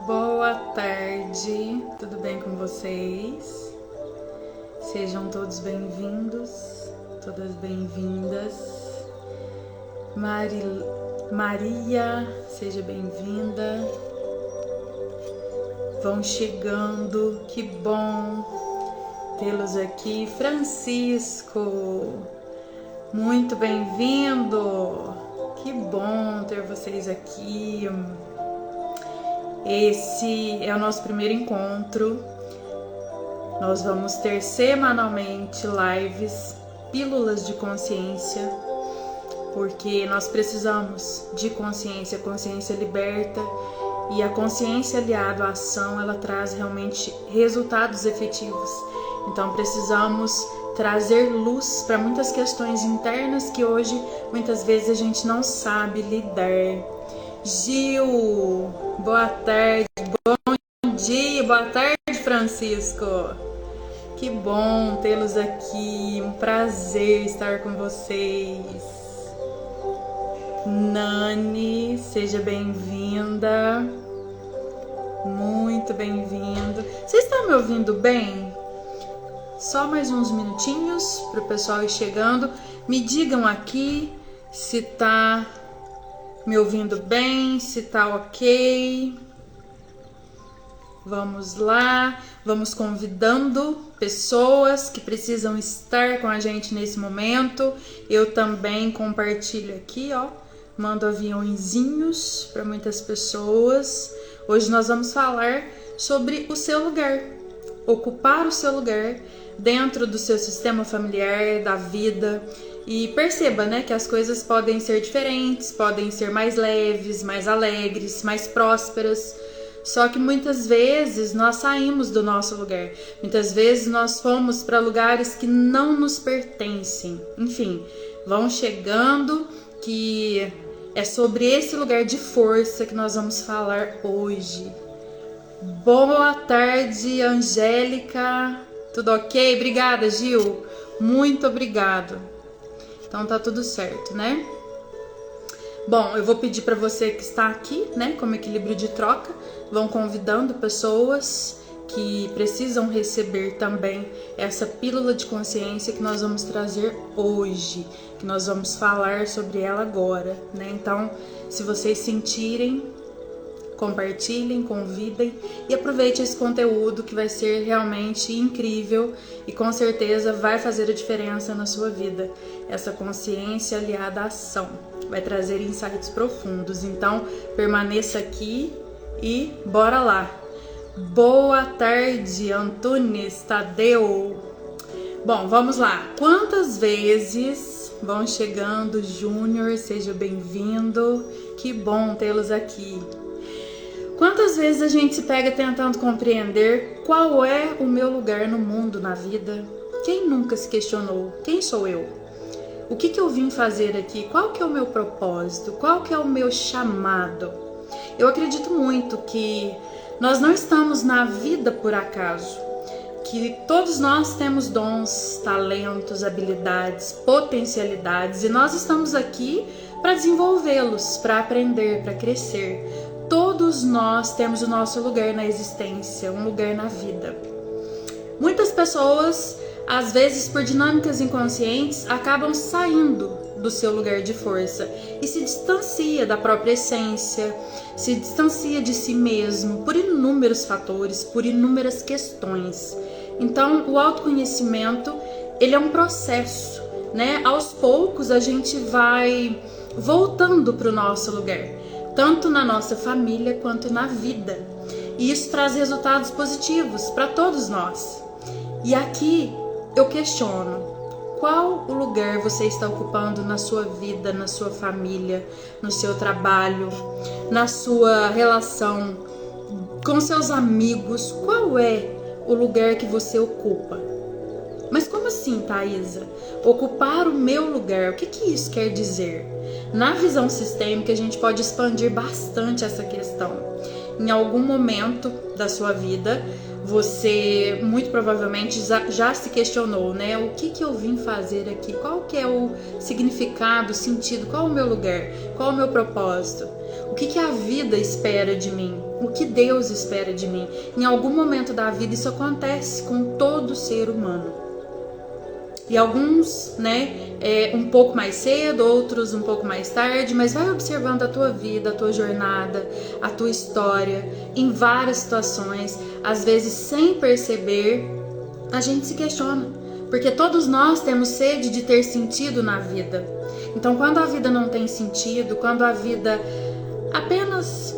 Boa tarde, tudo bem com vocês? Sejam todos bem-vindos, todas bem-vindas. Maria, seja bem-vinda. Vão chegando, que bom tê-los aqui. Francisco, muito bem-vindo, que bom ter vocês aqui. Esse é o nosso primeiro encontro. Nós vamos ter semanalmente lives, pílulas de consciência, porque nós precisamos de consciência. A consciência liberta, e a consciência aliada à ação, ela traz realmente resultados efetivos. Então precisamos trazer luz para muitas questões internas que hoje muitas vezes a gente não sabe lidar. Gil, boa tarde, bom dia, boa tarde, Francisco. Que bom tê-los aqui, um prazer estar com vocês. Nani, seja bem-vinda, muito bem-vindo. Vocês estão me ouvindo bem? Só mais uns minutinhos para o pessoal ir chegando. Me digam aqui se tá me ouvindo bem, se tá ok. Vamos lá, vamos convidando pessoas que precisam estar com a gente nesse momento. Eu também compartilho aqui, ó, mando aviãozinhos para muitas pessoas. Hoje nós vamos falar sobre o seu lugar, ocupar o seu lugar dentro do seu sistema familiar, da vida. E perceba, né, que as coisas podem ser diferentes, podem ser mais leves, mais alegres, mais prósperas. Só que muitas vezes nós saímos do nosso lugar. Muitas vezes nós fomos para lugares que não nos pertencem. Enfim, vão chegando, que é sobre esse lugar de força que nós vamos falar hoje. Boa tarde, Angélica. Tudo ok? Obrigada, Gil. Muito obrigado. Então tá tudo certo, né? Bom, eu vou pedir para você que está aqui, né, como equilíbrio de troca, vão convidando pessoas que precisam receber também essa pílula de consciência que nós vamos trazer hoje, que nós vamos falar sobre ela agora, né? Então, se vocês sentirem, compartilhem, convidem e aproveite esse conteúdo que vai ser realmente incrível e com certeza vai fazer a diferença na sua vida. Essa consciência aliada à ação vai trazer insights profundos. Então, permaneça aqui e bora lá. Boa tarde, Antunes, Tadeu. Bom, vamos lá. Quantas vezes vão chegando, Júnior, seja bem-vindo. Que bom tê-los aqui. Quantas vezes a gente se pega tentando compreender qual é o meu lugar no mundo, na vida? Quem nunca se questionou? Quem sou eu? O que eu vim fazer aqui? Qual que é o meu propósito? Qual que é o meu chamado? Eu acredito muito que nós não estamos na vida por acaso, que todos nós temos dons, talentos, habilidades, potencialidades e nós estamos aqui para desenvolvê-los, para aprender, para crescer. Todos nós temos o nosso lugar na existência, um lugar na vida. Muitas pessoas, às vezes por dinâmicas inconscientes, acabam saindo do seu lugar de força e se distancia da própria essência, se distancia de si mesmo por inúmeros fatores, por inúmeras questões. Então, o autoconhecimento, ele é um processo, né? Aos poucos a gente vai voltando para o nosso lugar, tanto na nossa família quanto na vida. E isso traz resultados positivos para todos nós. E aqui eu questiono, qual o lugar você está ocupando na sua vida, na sua família, no seu trabalho, na sua relação com seus amigos? Qual é o lugar que você ocupa? Mas como assim, Thaisa? Ocupar o meu lugar, o que isso quer dizer? Na visão sistêmica, a gente pode expandir bastante essa questão. Em algum momento da sua vida, você muito provavelmente já se questionou, né? O que eu vim fazer aqui? Qual que é o significado, o sentido? Qual é o meu lugar? Qual é o meu propósito? O que a vida espera de mim? O que Deus espera de mim? Em algum momento da vida isso acontece com todo ser humano. E alguns, um pouco mais cedo, outros um pouco mais tarde, mas vai observando a tua vida, a tua jornada, a tua história, em várias situações, às vezes sem perceber, a gente se questiona, porque todos nós temos sede de ter sentido na vida. Então, quando a vida não tem sentido, quando a vida apenas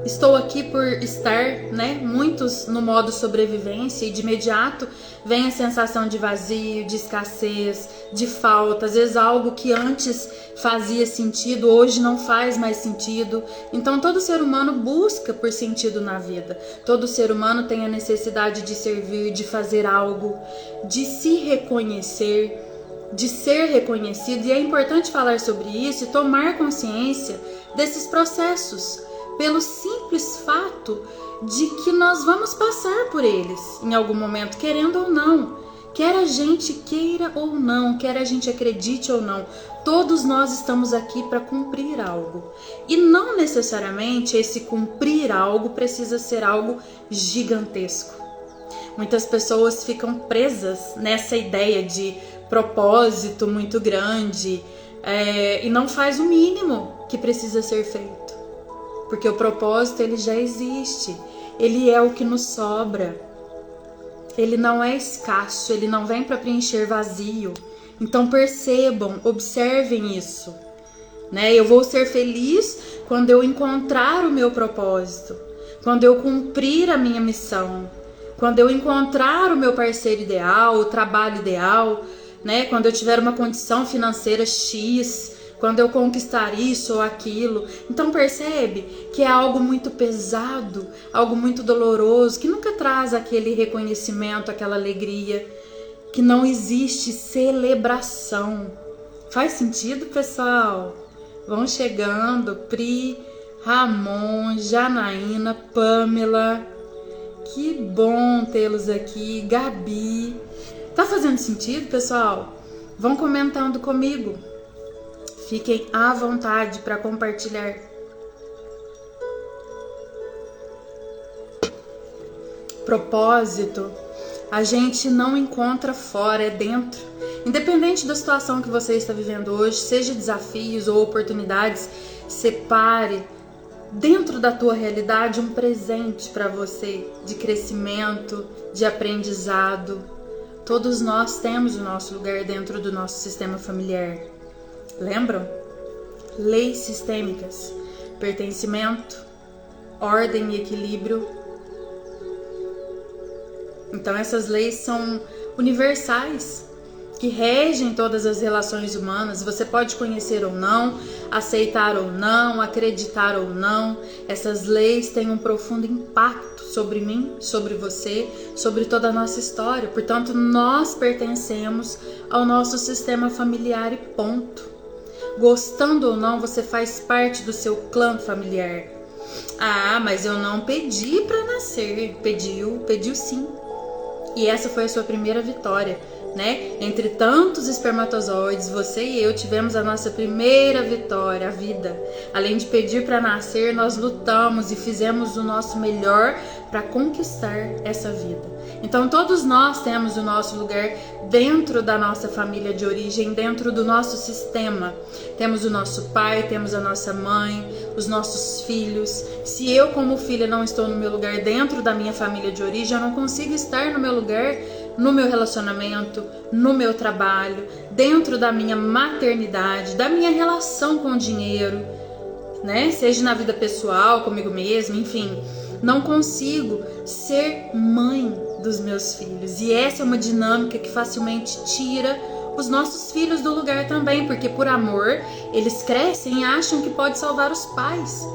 estou aqui por estar, muitos no modo sobrevivência, e de imediato vem a sensação de vazio, de escassez, de falta, às vezes algo que antes fazia sentido, hoje não faz mais sentido. Então todo ser humano busca por sentido na vida, todo ser humano tem a necessidade de servir, de fazer algo, de se reconhecer, de ser reconhecido, e é importante falar sobre isso e tomar consciência desses processos, pelo simples fato de que nós vamos passar por eles em algum momento, querendo ou não, quer a gente queira ou não, quer a gente acredite ou não, todos nós estamos aqui para cumprir algo, e não necessariamente esse cumprir algo precisa ser algo gigantesco. Muitas pessoas ficam presas nessa ideia de propósito muito grande, e não faz o mínimo que precisa ser feito. Porque o propósito, ele já existe, ele é o que nos sobra, ele não é escasso, ele não vem para preencher vazio. Então percebam, observem isso, Eu vou ser feliz quando eu encontrar o meu propósito, quando eu cumprir a minha missão, quando eu encontrar o meu parceiro ideal, o trabalho ideal, quando eu tiver uma condição financeira X, quando eu conquistar isso ou aquilo. Então percebe que é algo muito pesado, algo muito doloroso, que nunca traz aquele reconhecimento, aquela alegria, que não existe celebração. Faz sentido, pessoal? Vão chegando, Pri, Ramon, Janaína, Pamela, que bom tê-los aqui, Gabi. Tá fazendo sentido, pessoal? Vão comentando comigo. Fiquem à vontade para compartilhar. Propósito, a gente não encontra fora, é dentro. Independente da situação que você está vivendo hoje, seja desafios ou oportunidades, separe dentro da tua realidade um presente para você de crescimento, de aprendizado. Todos nós temos o nosso lugar dentro do nosso sistema familiar. Lembram? Leis sistêmicas, pertencimento, ordem e equilíbrio. Então essas leis são universais, que regem todas as relações humanas. Você pode conhecer ou não, aceitar ou não, acreditar ou não. Essas leis têm um profundo impacto sobre mim, sobre você, sobre toda a nossa história. Portanto, nós pertencemos ao nosso sistema familiar e ponto. Gostando ou não, você faz parte do seu clã familiar. Ah, mas eu não pedi para nascer. Pediu sim. E essa foi a sua primeira vitória, Entre tantos espermatozoides, você e eu tivemos a nossa primeira vitória, a vida. Além de pedir para nascer, nós lutamos e fizemos o nosso melhor para conquistar essa vida. Então todos nós temos o nosso lugar dentro da nossa família de origem, dentro do nosso sistema. Temos o nosso pai, temos a nossa mãe, os nossos filhos. Se eu como filha não estou no meu lugar dentro da minha família de origem, eu não consigo estar no meu lugar, no meu relacionamento, no meu trabalho, dentro da minha maternidade, da minha relação com o dinheiro, Seja na vida pessoal, comigo mesma, enfim. Não consigo ser mãe dos meus filhos. E essa é uma dinâmica que facilmente tira os nossos filhos do lugar também, porque por amor eles crescem e acham que pode salvar os pais.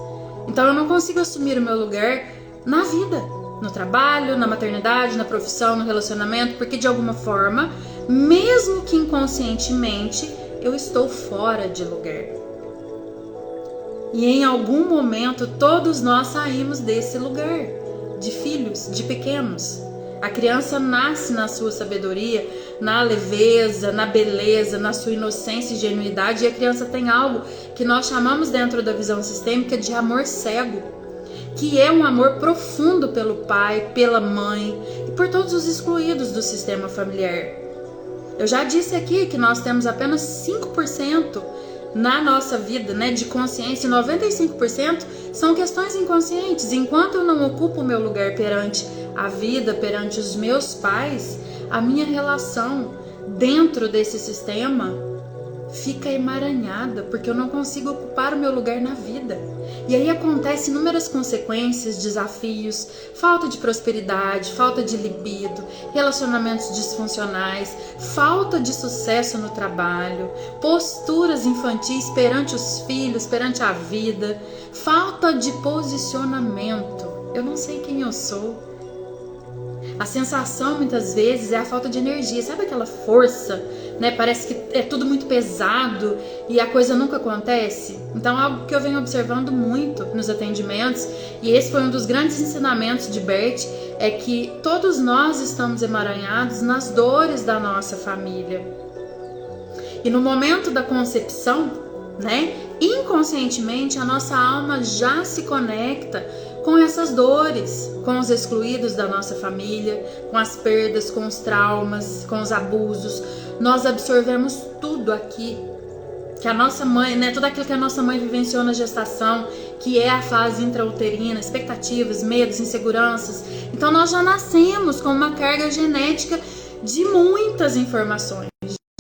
Então eu não consigo assumir o meu lugar na vida, no trabalho, na maternidade, na profissão, no relacionamento, porque de alguma forma, mesmo que inconscientemente, eu estou fora de lugar. E em algum momento todos nós saímos desse lugar, de filhos, de pequenos. A criança nasce na sua sabedoria, na leveza, na beleza, na sua inocência e ingenuidade, e a criança tem algo que nós chamamos dentro da visão sistêmica de amor cego, que é um amor profundo pelo pai, pela mãe e por todos os excluídos do sistema familiar. Eu já disse aqui que nós temos apenas 5% na nossa vida, né, de consciência, e 95% são questões inconscientes. Enquanto eu não ocupo o meu lugar perante a vida, perante os meus pais, a minha relação dentro desse sistema fica emaranhada, porque eu não consigo ocupar o meu lugar na vida. E aí acontecem inúmeras consequências, desafios, falta de prosperidade, falta de libido, relacionamentos disfuncionais, falta de sucesso no trabalho, posturas infantis perante os filhos, perante a vida, falta de posicionamento. Eu não sei quem eu sou. A sensação muitas vezes é a falta de energia, sabe aquela força, né? Parece que é tudo muito pesado e a coisa nunca acontece. Então, algo que eu venho observando muito nos atendimentos, e esse foi um dos grandes ensinamentos de Bert, é que todos nós estamos emaranhados nas dores da nossa família. E no momento da concepção, né, inconscientemente a nossa alma já se conecta com essas dores, com os excluídos da nossa família, com as perdas, com os traumas, com os abusos. Nós absorvemos tudo aqui que a nossa mãe, né, tudo aquilo que a nossa mãe vivenciou na gestação, que é a fase intrauterina, expectativas, medos, inseguranças. Então nós já nascemos com uma carga genética de muitas informações,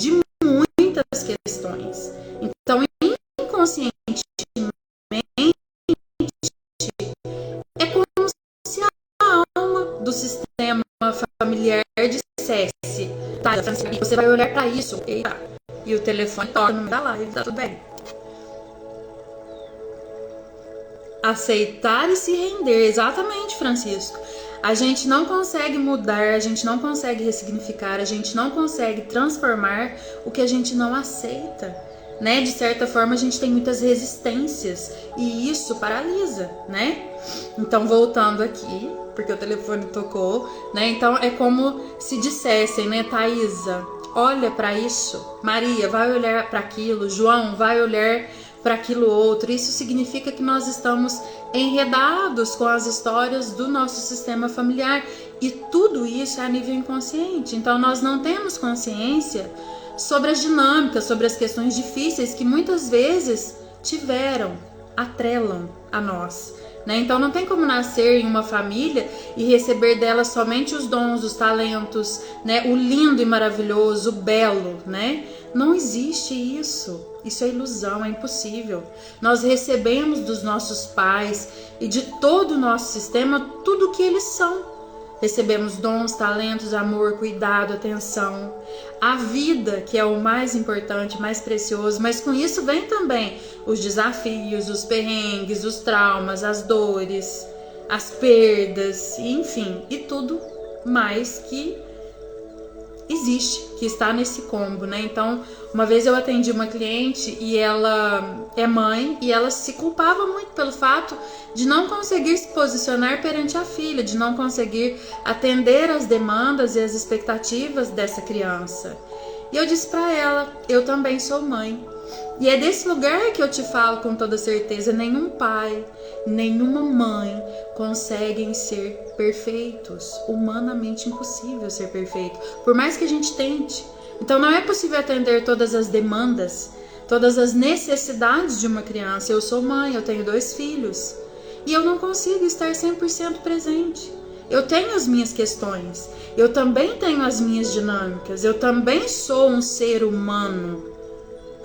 de muitas questões. Então, inconscientemente, é como se a alma do sistema familiar dissesse: tá, você vai olhar pra isso, e o telefone toca no meio da live, tá tudo bem. Aceitar e se render, exatamente, Francisco. A gente não consegue mudar, a gente não consegue ressignificar, a gente não consegue transformar o que a gente não aceita, né? De certa forma a gente tem muitas resistências e isso paralisa, né? Então, voltando aqui, porque o telefone tocou, né? Então é como se dissessem, né, Thaisa, olha para isso, Maria vai olhar para aquilo, João vai olhar para aquilo outro. Isso significa que nós estamos enredados com as histórias do nosso sistema familiar, e tudo isso é a nível inconsciente. Então nós não temos consciência sobre as dinâmicas, sobre as questões difíceis que muitas vezes atrelam a nós, né? Então não tem como nascer em uma família e receber dela somente os dons, os talentos, né? O lindo e maravilhoso, o belo, né? Não existe isso. Isso é ilusão, é impossível. Nós recebemos dos nossos pais e de todo o nosso sistema tudo o que eles são. Recebemos dons, talentos, amor, cuidado, atenção, a vida, que é o mais importante, mais precioso, mas com isso vem também os desafios, os perrengues, os traumas, as dores, as perdas, enfim, e tudo mais que existe, que está nesse combo, né? Então, uma vez eu atendi uma cliente e ela é mãe e ela se culpava muito pelo fato de não conseguir se posicionar perante a filha, de não conseguir atender às demandas e às expectativas dessa criança. E eu disse para ela, eu também sou mãe. E é desse lugar que eu te falo com toda certeza, nenhum pai, nenhuma mãe conseguem ser perfeitos. Humanamente impossível ser perfeito, por mais que a gente tente. Então não é possível atender todas as demandas, todas as necessidades de uma criança. Eu sou mãe, eu tenho 2 filhos e eu não consigo estar 100% presente. Eu tenho as minhas questões, eu também tenho as minhas dinâmicas, eu também sou um ser humano.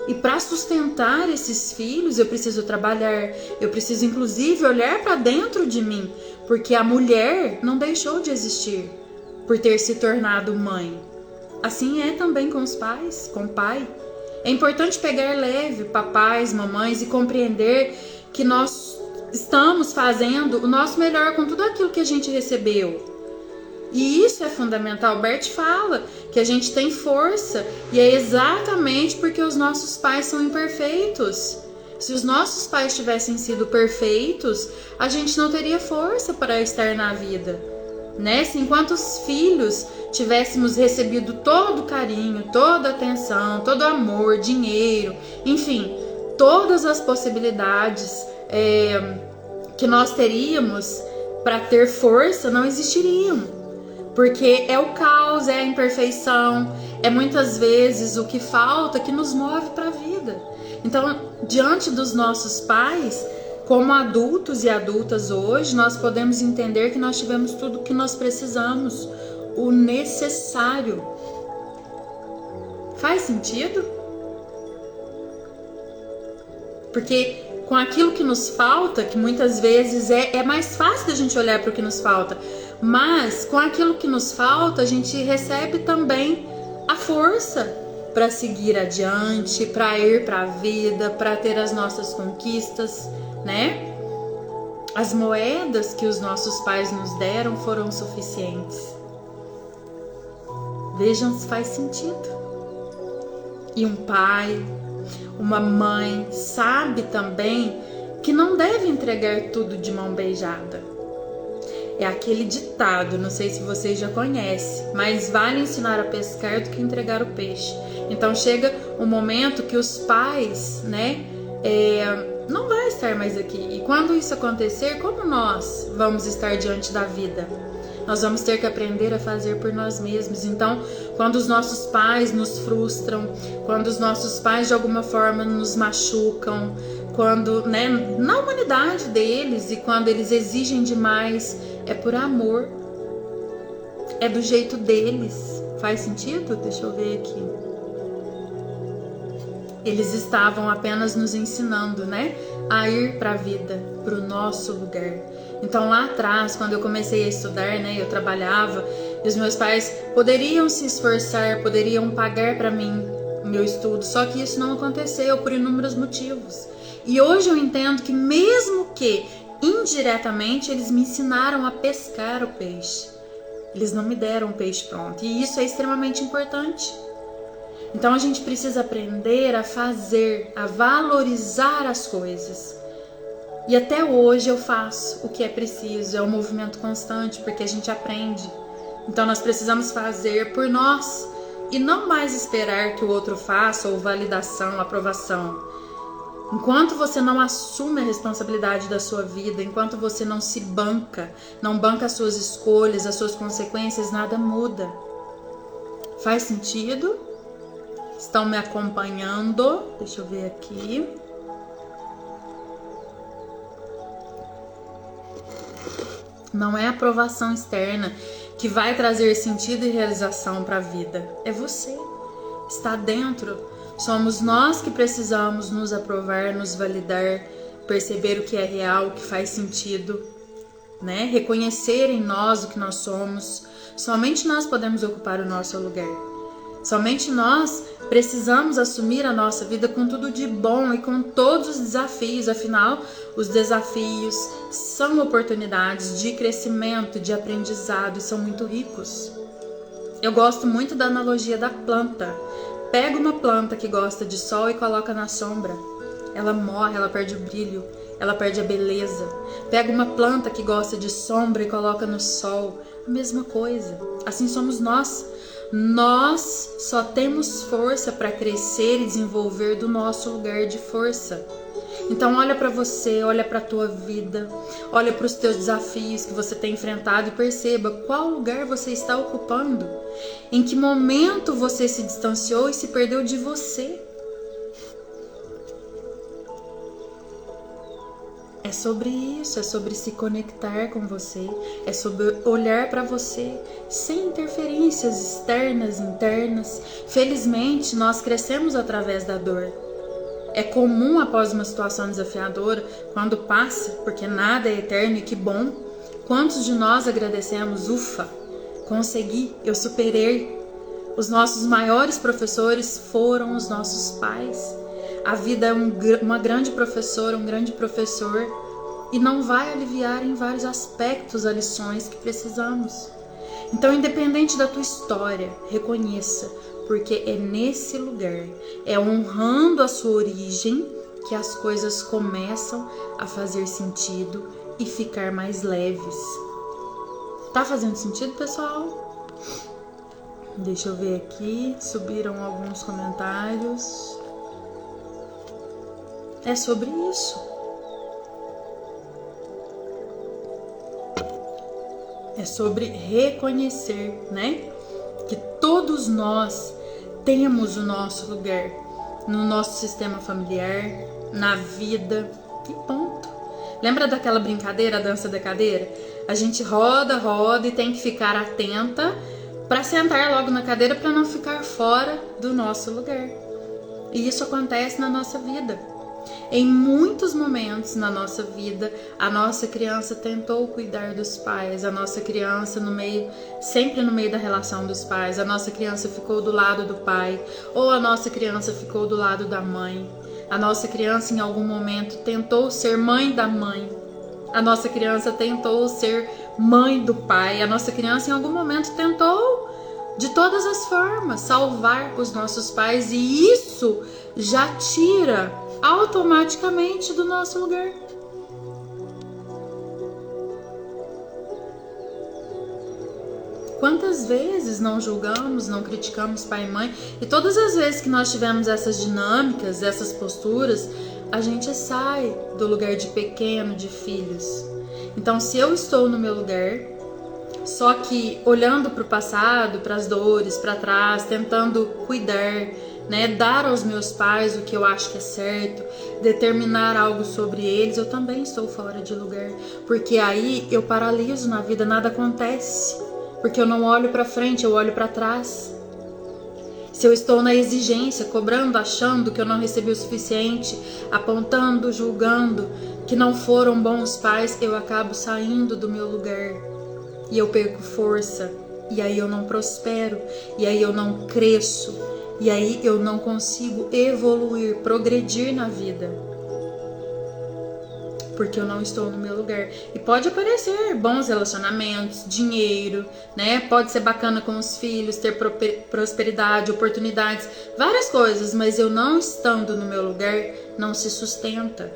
E para sustentar esses filhos eu preciso trabalhar, eu preciso inclusive olhar para dentro de mim, porque a mulher não deixou de existir por ter se tornado mãe. Assim é também com os pais, com o pai. É importante pegar leve, papais, mamães, e compreender que nós estamos fazendo o nosso melhor com tudo aquilo que a gente recebeu. E isso é fundamental. Bert fala que a gente tem força, e é exatamente porque os nossos pais são imperfeitos. Se os nossos pais tivessem sido perfeitos, a gente não teria força para estar na vida, né? Se enquanto os filhos tivéssemos recebido todo o carinho, toda a atenção, todo o amor, dinheiro, enfim, todas as possibilidades que nós teríamos para ter força não existiriam. Porque é o caos, é a imperfeição, é muitas vezes o que falta que nos move para a vida. Então, diante dos nossos pais, como adultos e adultas hoje, nós podemos entender que nós tivemos tudo o que nós precisamos, o necessário. Faz sentido? Porque com aquilo que nos falta, que muitas vezes é mais fácil da gente olhar para o que nos falta, mas com aquilo que nos falta, a gente recebe também a força para seguir adiante, para ir para a vida, para ter as nossas conquistas, né? As moedas que os nossos pais nos deram foram suficientes. Vejam se faz sentido. E um pai, uma mãe sabe também que não deve entregar tudo de mão beijada. É aquele ditado, não sei se vocês já conhecem, mas vale ensinar a pescar do que entregar o peixe. Então chega um momento que os pais, né, não vai estar mais aqui. E quando isso acontecer, como nós vamos estar diante da vida? Nós vamos ter que aprender a fazer por nós mesmos. Então, quando os nossos pais nos frustram, quando os nossos pais de alguma forma nos machucam, quando, né, na humanidade deles, e quando eles exigem demais, é por amor, é do jeito deles. Faz sentido? Deixa eu ver aqui. Eles estavam apenas nos ensinando, né, a ir para a vida, para o nosso lugar. Então lá atrás, quando eu comecei a estudar, né, eu trabalhava, e os meus pais poderiam se esforçar, poderiam pagar para mim o meu estudo, só que isso não aconteceu por inúmeros motivos. E hoje eu entendo que mesmo que indiretamente eles me ensinaram a pescar o peixe, eles não me deram o peixe pronto, e isso é extremamente importante. Então a gente precisa aprender a fazer, a valorizar as coisas. E até hoje eu faço o que é preciso, é um movimento constante, porque a gente aprende. Então nós precisamos fazer por nós e não mais esperar que o outro faça, ou validação, aprovação. Enquanto você não assume a responsabilidade da sua vida, enquanto você não se banca, não banca as suas escolhas, as suas consequências, nada muda. Faz sentido? Estão me acompanhando? Deixa eu ver aqui. Não é a aprovação externa que vai trazer sentido e realização para a vida. É você. Está dentro. Somos nós que precisamos nos aprovar, nos validar, perceber o que é real, o que faz sentido, né? Reconhecer em nós o que nós somos. Somente nós podemos ocupar o nosso lugar. Somente nós precisamos assumir a nossa vida com tudo de bom e com todos os desafios. Afinal, os desafios são oportunidades de crescimento, de aprendizado e são muito ricos. Eu gosto muito da analogia da planta. Pega uma planta que gosta de sol e coloca na sombra. Ela morre, ela perde o brilho, ela perde a beleza. Pega uma planta que gosta de sombra e coloca no sol. A mesma coisa. Assim somos nós. Nós só temos força para crescer e desenvolver do nosso lugar de força. Então olha para você, olha para a tua vida, olha para os teus desafios que você tem enfrentado e perceba qual lugar você está ocupando. Em que momento você se distanciou e se perdeu de você. É sobre isso, é sobre se conectar com você, é sobre olhar para você sem interferências externas, internas. Felizmente, nós crescemos através da dor. É comum após uma situação desafiadora, quando passa, porque nada é eterno e que bom. Quantos de nós agradecemos? Ufa, consegui, eu superei. Os nossos maiores professores foram os nossos pais. A vida é uma grande professora, um grande professor, e não vai aliviar em vários aspectos as lições que precisamos. Então, independente da tua história, reconheça, porque é nesse lugar, é honrando a sua origem, que as coisas começam a fazer sentido e ficar mais leves. Tá fazendo sentido, pessoal? Deixa eu ver aqui, subiram alguns comentários. É sobre isso. é sobre reconhecer, né? Que todos nós temos o nosso lugar no nosso sistema familiar, na vida, e ponto. Lembra daquela brincadeira, a dança da cadeira? A gente roda, roda e tem que ficar atenta para sentar logo na cadeira para não ficar fora do nosso lugar. E isso acontece na nossa vida. Em muitos momentos na nossa vida, a nossa criança tentou cuidar dos pais, a nossa criança sempre no meio da relação dos pais, a nossa criança ficou do lado do pai, ou a nossa criança ficou do lado da mãe. A nossa criança em algum momento tentou ser mãe da mãe, a nossa criança tentou ser mãe do pai, a nossa criança em algum momento tentou de todas as formas salvar os nossos pais, e isso já tira automaticamente do nosso lugar. Quantas vezes não julgamos, não criticamos pai e mãe, e todas as vezes que nós tivemos essas dinâmicas, essas posturas, a gente sai do lugar de pequeno, de filhos. Então, se eu estou no meu lugar, só que olhando para o passado, para as dores, para trás, tentando cuidar, né, dar aos meus pais o que eu acho que é certo, determinar algo sobre eles, eu também estou fora de lugar, porque aí eu paraliso na vida, nada acontece, porque eu não olho para frente, eu olho para trás. Se eu estou na exigência, cobrando, achando que eu não recebi o suficiente, apontando, julgando que não foram bons pais, eu acabo saindo do meu lugar e eu perco força, e aí eu não prospero, e aí eu não cresço, e aí eu não consigo evoluir, progredir na vida, porque eu não estou no meu lugar. E pode aparecer bons relacionamentos, dinheiro, né? Pode ser bacana com os filhos, ter prosperidade, oportunidades, várias coisas, mas eu não estando no meu lugar, não se sustenta.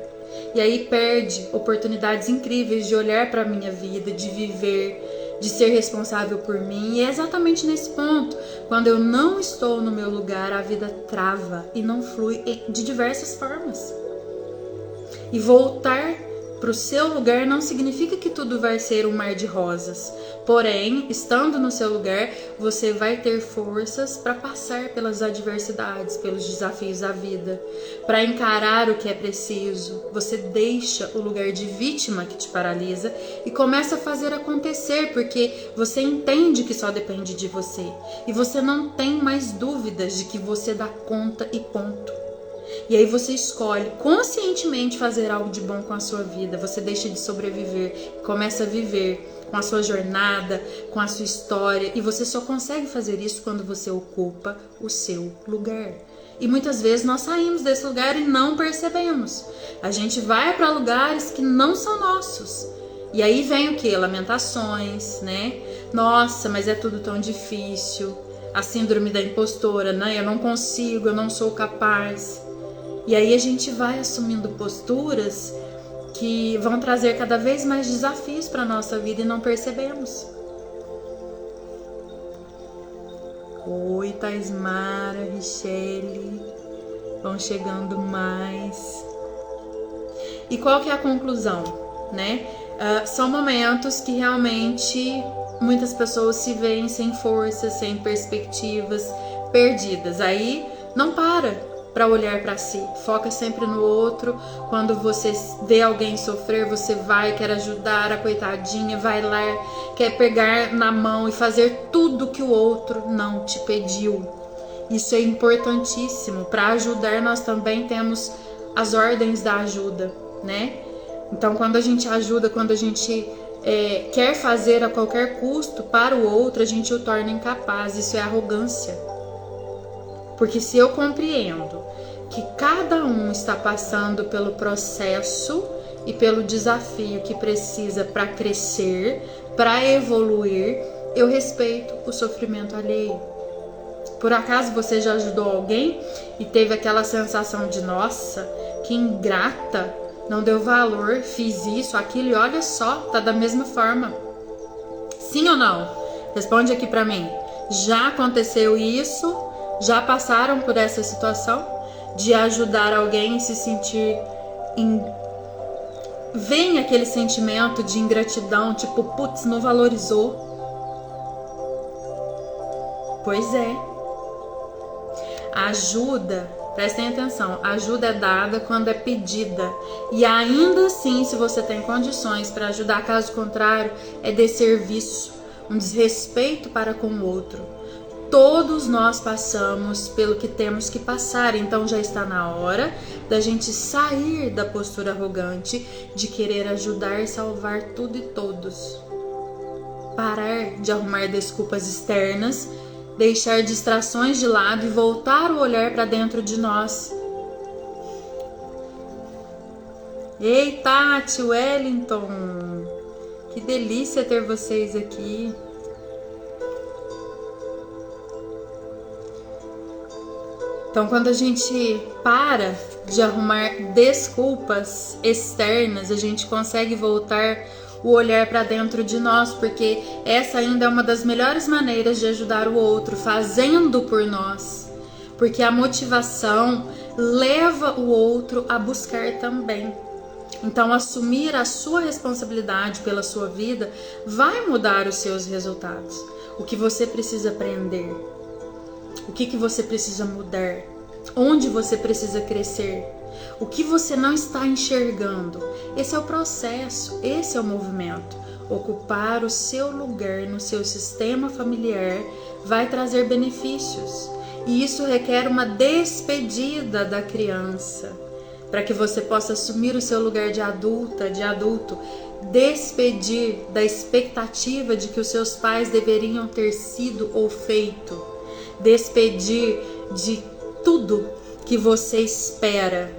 E aí perde oportunidades incríveis de olhar para a minha vida, de viver, de ser responsável por mim. E é exatamente nesse ponto, quando eu não estou no meu lugar, a vida trava e não flui de diversas formas. E voltar para o seu lugar não significa que tudo vai ser um mar de rosas. Porém, estando no seu lugar, você vai ter forças para passar pelas adversidades, pelos desafios da vida, para encarar o que é preciso. Você deixa o lugar de vítima que te paralisa e começa a fazer acontecer, porque você entende que só depende de você. E você não tem mais dúvidas de que você dá conta e ponto. E aí você escolhe conscientemente fazer algo de bom com a sua vida. Você deixa de sobreviver, começa a viver com a sua jornada, com a sua história. E você só consegue fazer isso quando você ocupa o seu lugar. E muitas vezes nós saímos desse lugar e não percebemos. A gente vai para lugares que não são nossos. E aí vem o que? Lamentações, né? Nossa, mas é tudo tão difícil. A síndrome da impostora, né? Eu não consigo, eu não sou capaz. E aí a gente vai assumindo posturas que vão trazer cada vez mais desafios para a nossa vida e não percebemos. Oi, Taismara, Richelle, vão chegando mais. E qual que é a conclusão, né? São momentos que realmente muitas pessoas se veem sem força, sem perspectivas, perdidas. Aí não para olhar para si, foca sempre no outro. Quando você vê alguém sofrer, você vai, quer ajudar a coitadinha, vai lá, quer pegar na mão e fazer tudo que o outro não te pediu. Isso é importantíssimo. Para ajudar, nós também temos as ordens da ajuda, né? Então, quando a gente ajuda, quando a gente quer fazer a qualquer custo para o outro, a gente o torna incapaz. Isso é arrogância. Porque se eu compreendo que cada um está passando pelo processo e pelo desafio que precisa para crescer, para evoluir, eu respeito o sofrimento alheio. Por acaso você já ajudou alguém e teve aquela sensação de nossa, que ingrata, não deu valor, fiz isso, aquilo e olha só, tá da mesma forma. Sim ou não? Responde aqui para mim. Já aconteceu isso? Já passaram por essa situação de ajudar alguém e se sentir vem aquele sentimento de ingratidão, tipo, putz, não valorizou. Pois é. A ajuda, prestem atenção, a ajuda é dada quando é pedida. E ainda assim, se você tem condições para ajudar, caso contrário, é desserviço, um desrespeito para com o outro. Todos nós passamos pelo que temos que passar, então já está na hora da gente sair da postura arrogante de querer ajudar e salvar tudo e todos. Parar de arrumar desculpas externas, deixar distrações de lado e voltar o olhar para dentro de nós. Ei, Tati, Wellington, que delícia ter vocês aqui. Então, quando a gente para de arrumar desculpas externas, a gente consegue voltar o olhar para dentro de nós, porque essa ainda é uma das melhores maneiras de ajudar o outro, fazendo por nós. Porque a motivação leva o outro a buscar também. Então, assumir a sua responsabilidade pela sua vida vai mudar os seus resultados. O que você precisa aprender? O que você precisa mudar? Onde você precisa crescer? O que você não está enxergando? Esse é o processo, esse é o movimento. Ocupar o seu lugar no seu sistema familiar vai trazer benefícios. E isso requer uma despedida da criança, para que você possa assumir o seu lugar de adulta, de adulto, despedir da expectativa de que os seus pais deveriam ter sido ou feito. Despedir de tudo que você espera,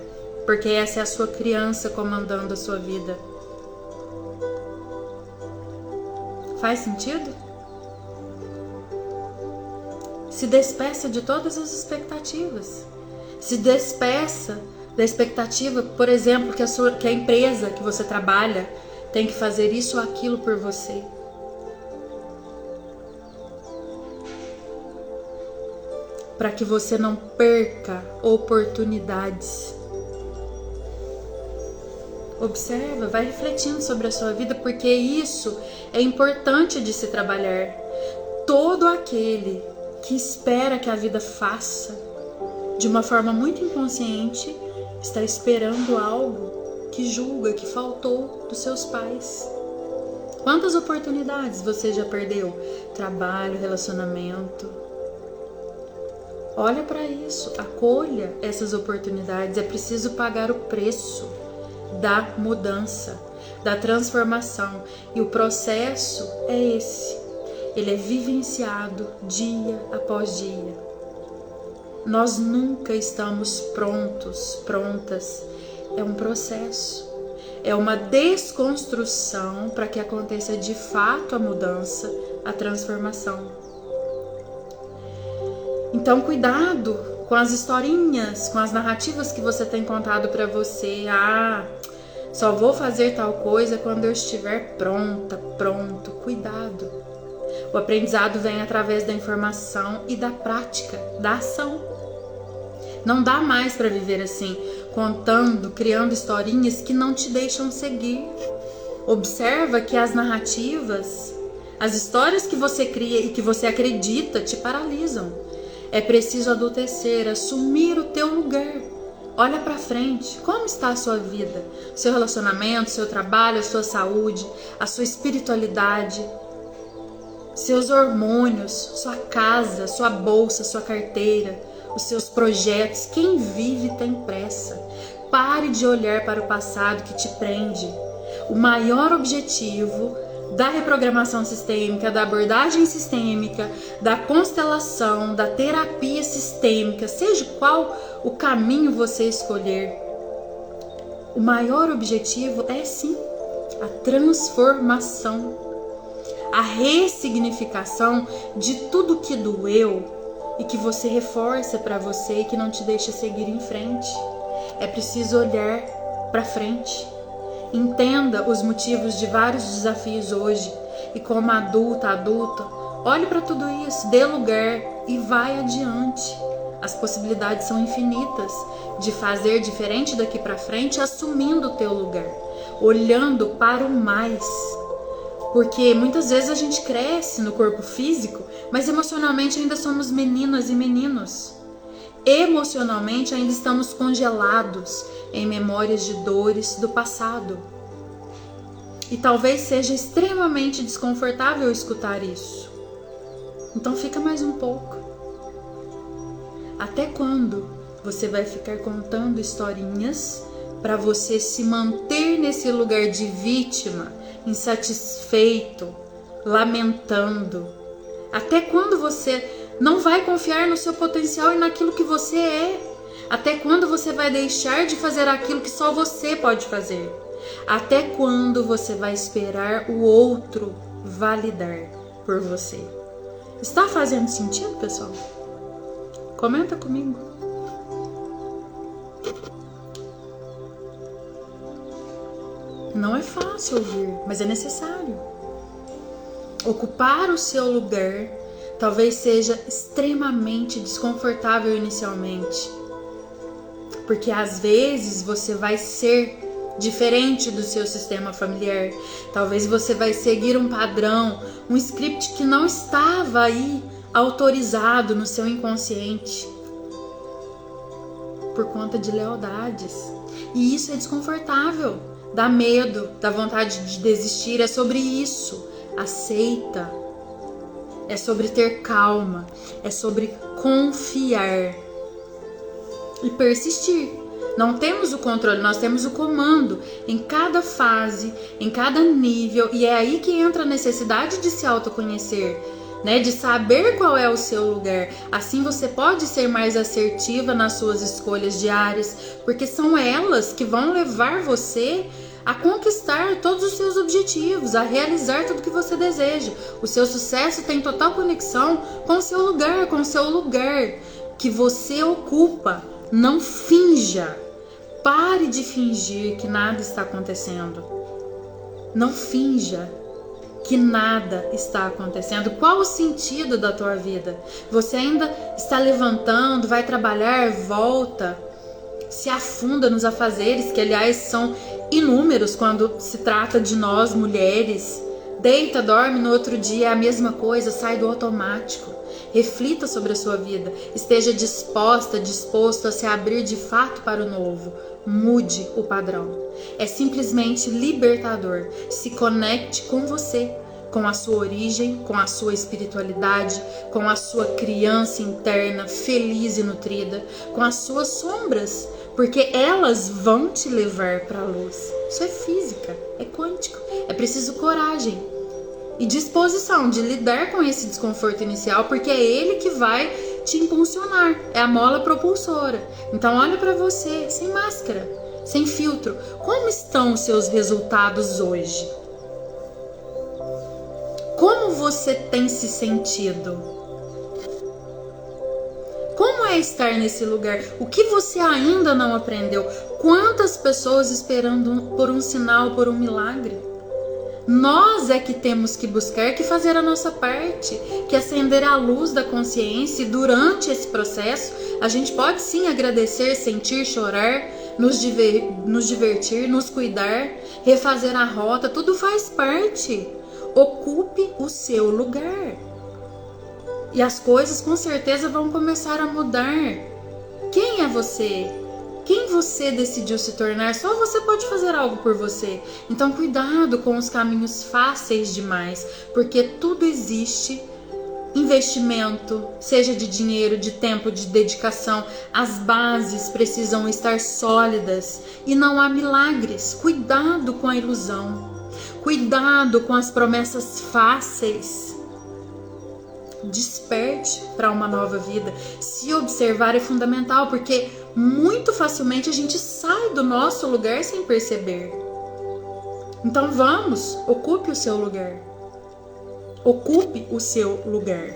porque essa é a sua criança comandando a sua vida. Faz sentido? Se despeça de todas as expectativas. Se despeça da expectativa, por exemplo, que a empresa que você trabalha tem que fazer isso ou aquilo por você. Para que você não perca oportunidades. Observa, vai refletindo sobre a sua vida, porque isso é importante de se trabalhar. Todo aquele que espera que a vida faça de uma forma muito inconsciente está esperando algo que julga que faltou dos seus pais. Quantas oportunidades você já perdeu? Trabalho, relacionamento. Olha para isso, acolha essas oportunidades. É preciso pagar o preço da mudança, da transformação. E o processo é esse. Ele é vivenciado dia após dia. Nós nunca estamos prontos, prontas. É um processo. É uma desconstrução para que aconteça de fato a mudança, a transformação. Então, cuidado com as historinhas, com as narrativas que você tem contado para você. Ah, só vou fazer tal coisa quando eu estiver pronta, pronto. Cuidado. O aprendizado vem através da informação e da prática, da ação. Não dá mais para viver assim, contando, criando historinhas que não te deixam seguir. Observa que as narrativas, as histórias que você cria e que você acredita te paralisam. É preciso adultecer, assumir o teu lugar. Olha para frente. Como está a sua vida? Seu relacionamento, seu trabalho, a sua saúde, a sua espiritualidade, seus hormônios, sua casa, sua bolsa, sua carteira, os seus projetos. Quem vive tem pressa. Pare de olhar para o passado que te prende. O maior objetivo da reprogramação sistêmica, da abordagem sistêmica, da constelação, da terapia sistêmica, seja qual o caminho você escolher, o maior objetivo é sim a transformação, a ressignificação de tudo que doeu e que você reforça para você e que não te deixa seguir em frente. É preciso olhar para frente. Entenda os motivos de vários desafios hoje e como adulta, olhe para tudo isso, dê lugar e vai adiante. As possibilidades são infinitas de fazer diferente daqui para frente, assumindo o teu lugar. olhando para o mais. Porque muitas vezes a gente cresce no corpo físico, mas emocionalmente ainda somos meninas e meninos. Emocionalmente ainda estamos congelados em memórias de dores do passado. E talvez seja extremamente desconfortável escutar isso. Então fica mais um pouco. Até quando você vai ficar contando historinhas para você se manter nesse lugar de vítima, insatisfeito, lamentando? Até quando você não vai confiar no seu potencial e naquilo que você é? Até quando você vai deixar de fazer aquilo que só você pode fazer? Até quando você vai esperar o outro validar por você? Está fazendo sentido, pessoal? Comenta comigo. Não é fácil ouvir, mas é necessário. Ocupar o seu lugar talvez seja extremamente desconfortável inicialmente, porque às vezes você vai ser diferente do seu sistema familiar. Talvez você vai seguir um padrão, um script que não estava aí autorizado no seu inconsciente por conta de lealdades. E isso é desconfortável, dá medo, dá vontade de desistir. É sobre isso. Aceita. É sobre ter calma, é sobre confiar e persistir. Não temos o controle, nós temos o comando em cada fase, em cada nível, e é aí que entra a necessidade de se autoconhecer, né? De saber qual é o seu lugar. Assim você pode ser mais assertiva nas suas escolhas diárias, porque são elas que vão levar você a conquistar todos os seus objetivos, a realizar tudo que você deseja. O seu sucesso tem total conexão com o seu lugar que você ocupa. Não finja. Pare de fingir que nada está acontecendo. Não finja que nada está acontecendo. Qual o sentido da tua vida? Você ainda está levantando, vai trabalhar, volta, se afunda nos afazeres, que aliás são inúmeros quando se trata de nós mulheres. Deita, dorme, no outro dia é a mesma coisa, sai do automático. Reflita sobre a sua vida, esteja disposto a se abrir de fato para o novo. Mude o padrão. É simplesmente libertador. Se conecte com você, com a sua origem, com a sua espiritualidade, com a sua criança interna feliz e nutrida, com as suas sombras, porque elas vão te levar para a luz. Isso é física, é quântico. É preciso coragem e disposição de lidar com esse desconforto inicial, porque é ele que vai te impulsionar, é a mola propulsora. Então olha para você, sem máscara, sem filtro. Como estão os seus resultados hoje? Como você tem se sentido? Como é estar nesse lugar? O que você ainda não aprendeu? Quantas pessoas esperando por um sinal, por um milagre? Nós é que temos que buscar, que fazer a nossa parte, que acender a luz da consciência. E durante esse processo a gente pode sim agradecer, sentir, chorar, nos divertir, nos cuidar, refazer a rota, tudo faz parte. Ocupe o seu lugar e as coisas com certeza vão começar a mudar. Quem é você? Quem você decidiu se tornar? Só você pode fazer algo por você. Então cuidado com os caminhos fáceis demais, porque tudo existe. Investimento, seja de dinheiro, de tempo, de dedicação, as bases precisam estar sólidas e não há milagres. Cuidado com a ilusão, cuidado com as promessas fáceis. Desperte para uma nova vida. Se observar é fundamental, porque muito facilmente a gente sai do nosso lugar sem perceber. Então vamos, ocupe o seu lugar. Ocupe o seu lugar.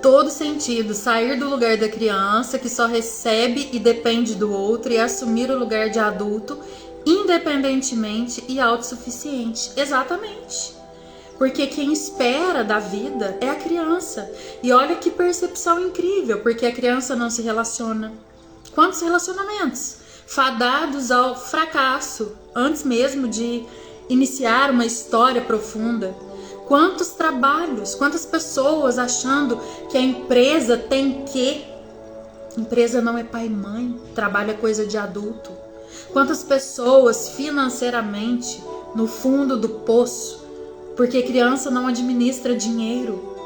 Todo sentido, sair do lugar da criança que só recebe e depende do outro e assumir o lugar de adulto independentemente e autossuficiente. Exatamente. Porque quem espera da vida é a criança. E olha que percepção incrível, porque a criança não se relaciona. Quantos relacionamentos fadados ao fracasso, antes mesmo de iniciar uma história profunda. Quantos trabalhos, quantas pessoas achando que a empresa tem que... Empresa não é pai e mãe, trabalho é coisa de adulto. Quantas pessoas financeiramente no fundo do poço, porque criança não administra dinheiro.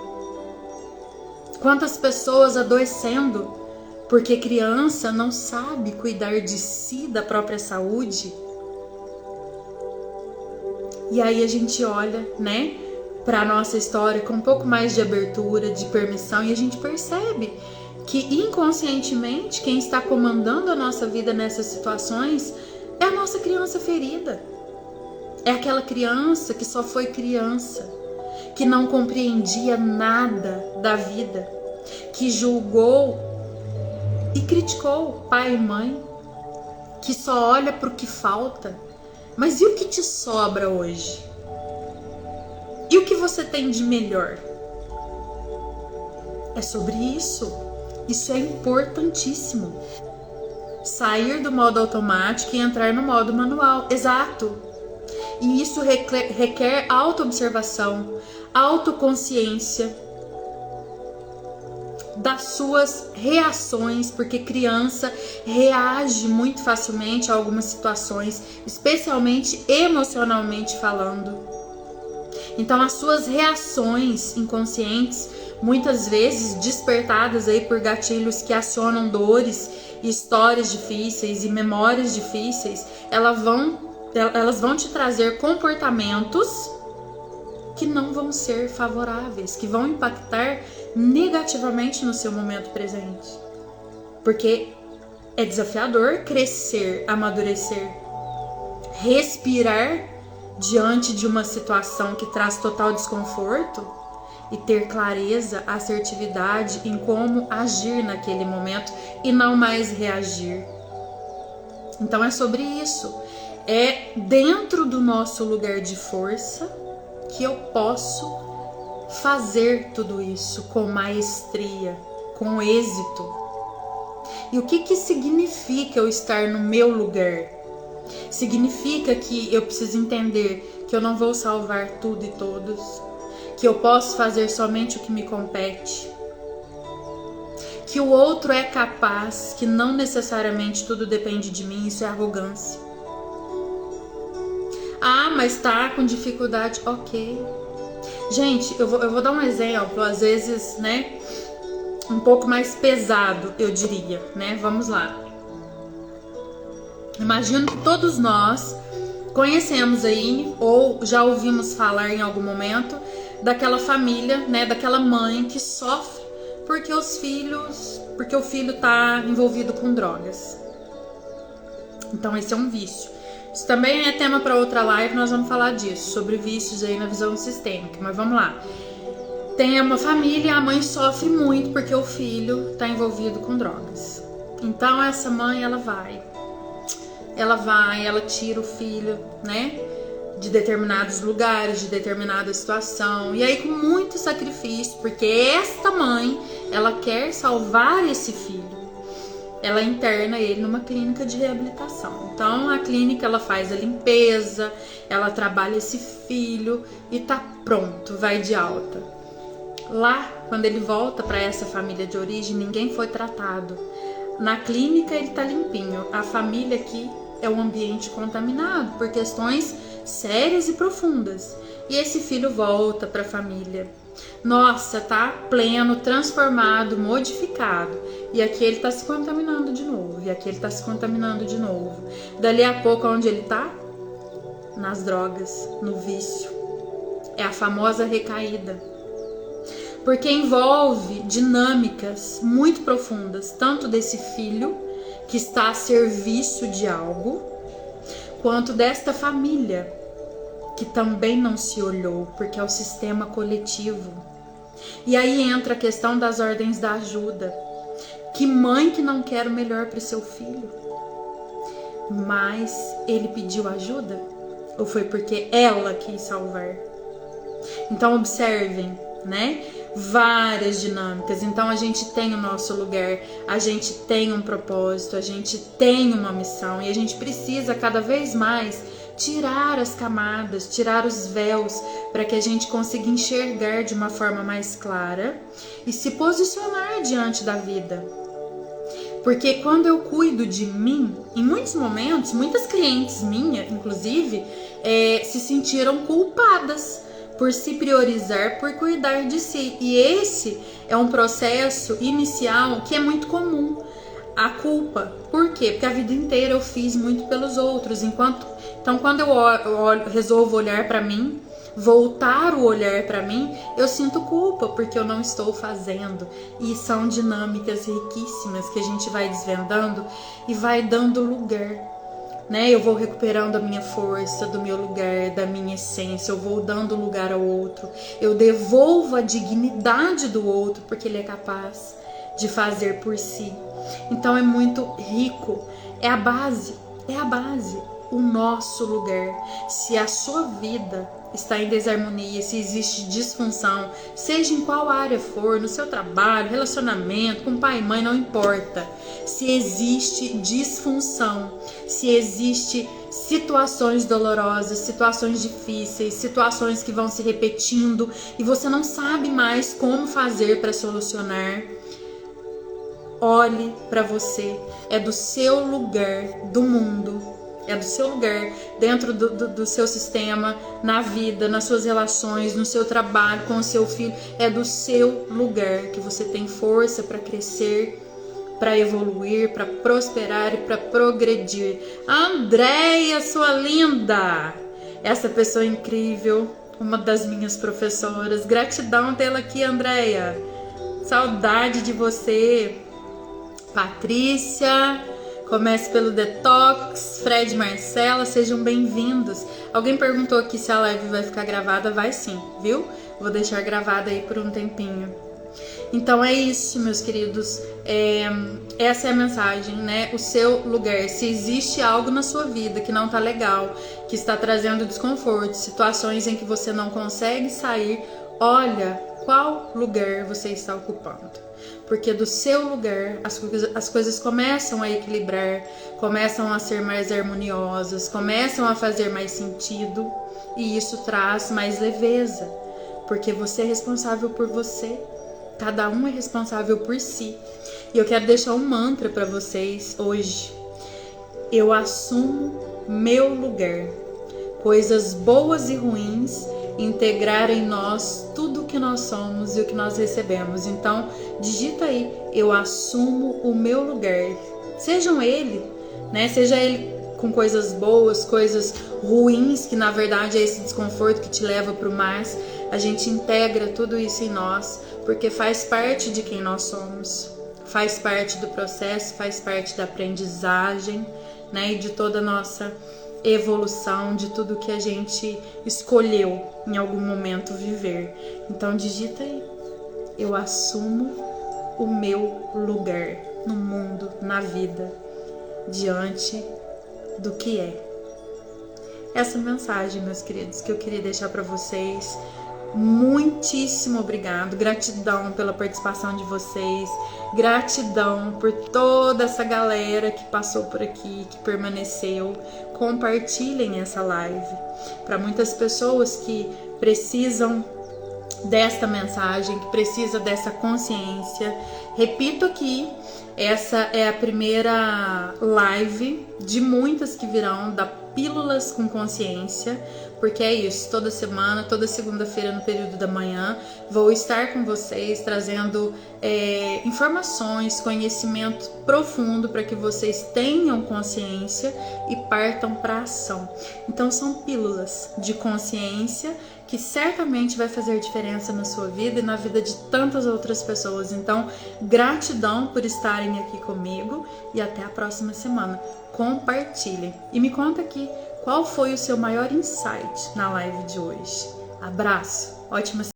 Quantas pessoas adoecendo, porque criança não sabe cuidar de si, da própria saúde. E aí a gente olha, né, para a nossa história com um pouco mais de abertura, de permissão, e a gente percebe que inconscientemente quem está comandando a nossa vida nessas situações é a nossa criança ferida. É aquela criança que só foi criança, que não compreendia nada da vida, que julgou e criticou pai e mãe, que só olha para o que falta. Mas e o que te sobra hoje? E o que você tem de melhor? É sobre isso. Isso é importantíssimo. Sair do modo automático e entrar no modo manual. Exato. E isso requer autoobservação, autoconsciência das suas reações, porque criança reage muito facilmente a algumas situações, especialmente emocionalmente falando. Então as suas reações inconscientes, muitas vezes despertadas aí por gatilhos que acionam dores, histórias difíceis e memórias difíceis, elas vão te trazer comportamentos que não vão ser favoráveis, que vão impactar negativamente no seu momento presente. Porque é desafiador crescer, amadurecer, respirar diante de uma situação que traz total desconforto e ter clareza, assertividade em como agir naquele momento e não mais reagir. Então é sobre isso. É dentro do nosso lugar de força que eu posso fazer tudo isso com maestria, com êxito. E o que significa eu estar no meu lugar? Significa que eu preciso entender que eu não vou salvar tudo e todos, que eu posso fazer somente o que me compete, que o outro é capaz, que não necessariamente tudo depende de mim. Isso é arrogância. Ah, mas tá com dificuldade, ok. Gente, eu vou dar um exemplo, às vezes, né, um pouco mais pesado, eu diria, né? Vamos lá. Imagino que todos nós conhecemos aí, ou já ouvimos falar em algum momento, daquela família, né, daquela mãe que sofre porque o filho tá envolvido com drogas. Então esse é um vício. Isso também é tema para outra live, nós vamos falar disso, sobre vícios aí na visão sistêmica, mas vamos lá. Tem uma família, a mãe sofre muito porque o filho está envolvido com drogas. Então essa mãe, ela tira o filho, né, de determinados lugares, de determinada situação, e aí com muito sacrifício, porque esta mãe, ela quer salvar esse filho. Ela interna ele numa clínica de reabilitação. Então a clínica, ela faz a limpeza, ela trabalha esse filho e tá pronto, vai de alta. Lá, quando ele volta para essa família de origem, ninguém foi tratado. Na clínica ele tá limpinho. A família aqui é um ambiente contaminado por questões sérias e profundas. E esse filho volta para a família. Nossa, tá pleno, transformado, modificado. E aqui ele tá se contaminando de novo. E aqui ele tá se contaminando de novo. Dali a pouco, onde ele tá? Nas drogas, no vício. É a famosa recaída. Porque envolve dinâmicas muito profundas, tanto desse filho que está a serviço de algo, quanto desta família que também não se olhou, porque é o sistema coletivo. E aí entra a questão das ordens da ajuda. Que mãe que não quer o melhor para seu filho? Mas ele pediu ajuda? Ou foi porque ela quis salvar? Então observem, né? várias dinâmicas. Então a gente tem o nosso lugar, a gente tem um propósito, a gente tem uma missão e a gente precisa cada vez mais tirar as camadas, tirar os véus para que a gente consiga enxergar de uma forma mais clara e se posicionar diante da vida. Porque quando eu cuido de mim, em muitos momentos, muitas clientes minhas, inclusive, se sentiram culpadas por se priorizar, por cuidar de si. E esse é um processo inicial que é muito comum. A culpa. Por quê? Porque a vida inteira eu fiz muito pelos outros. Então, quando eu resolvo olhar para mim, voltar o olhar para mim, eu sinto culpa porque eu não estou fazendo. E são dinâmicas riquíssimas que a gente vai desvendando e vai dando lugar, né? Eu vou recuperando a minha força, do meu lugar, da minha essência, eu vou dando lugar ao outro, eu devolvo a dignidade do outro porque ele é capaz de fazer por si. Então é muito rico, é a base, o nosso lugar. Se a sua vida está em desarmonia, se existe disfunção, seja em qual área for, no seu trabalho, relacionamento, com pai e mãe, não importa. Se existe disfunção, se existe situações dolorosas, situações difíceis, situações que vão se repetindo e você não sabe mais como fazer para solucionar, olhe para você. É do seu lugar do mundo, é do seu lugar dentro do seu sistema, na vida, nas suas relações, no seu trabalho, com o seu filho. É do seu lugar que você tem força para crescer, para evoluir, para prosperar e para progredir. Andréia, sua linda! Essa pessoa incrível, uma das minhas professoras. Gratidão tê-la aqui, Andréia. Saudade de você. Patrícia, comece pelo detox. Fred, Marcela, sejam bem-vindos. Alguém perguntou aqui se a live vai ficar gravada. Vai sim, viu? Vou deixar gravada aí por um tempinho. Então é isso, meus queridos. Essa é a mensagem, né? O seu lugar. Se existe algo na sua vida que não tá legal, que está trazendo desconforto, situações em que você não consegue sair, olha qual lugar você está ocupando. Porque do seu lugar as coisas começam a equilibrar, começam a ser mais harmoniosas, começam a fazer mais sentido, e isso traz mais leveza, porque você é responsável por você, cada um é responsável por si. E eu quero deixar um mantra para vocês hoje. Eu assumo meu lugar. Coisas boas e ruins integrar em nós tudo o que nós somos e o que nós recebemos. Então, digita aí, eu assumo o meu lugar. Sejam ele, né? Seja ele com coisas boas, coisas ruins, que na verdade é esse desconforto que te leva para o mais. A gente integra tudo isso em nós, porque faz parte de quem nós somos. Faz parte do processo, faz parte da aprendizagem, né? E de toda a nossa evolução, de tudo que a gente escolheu em algum momento viver. Então digita aí, eu assumo o meu lugar no mundo, na vida, diante do que é. Essa mensagem, meus queridos, que eu queria deixar para vocês. Muitíssimo obrigado, gratidão pela participação de vocês, gratidão por toda essa galera que passou por aqui, que permaneceu. Compartilhem essa live para muitas pessoas que precisam desta mensagem, que precisa dessa consciência. Repito aqui, essa é a primeira live de muitas que virão da Pílulas com Consciência, porque é isso, toda semana, toda segunda-feira no período da manhã, vou estar com vocês trazendo informações, conhecimento profundo para que vocês tenham consciência e partam para a ação. Então são pílulas de consciência que certamente vai fazer diferença na sua vida e na vida de tantas outras pessoas. Então, gratidão por estarem aqui comigo e até a próxima semana. Compartilhem e me conta aqui qual foi o seu maior insight na live de hoje. Abraço, ótima semana.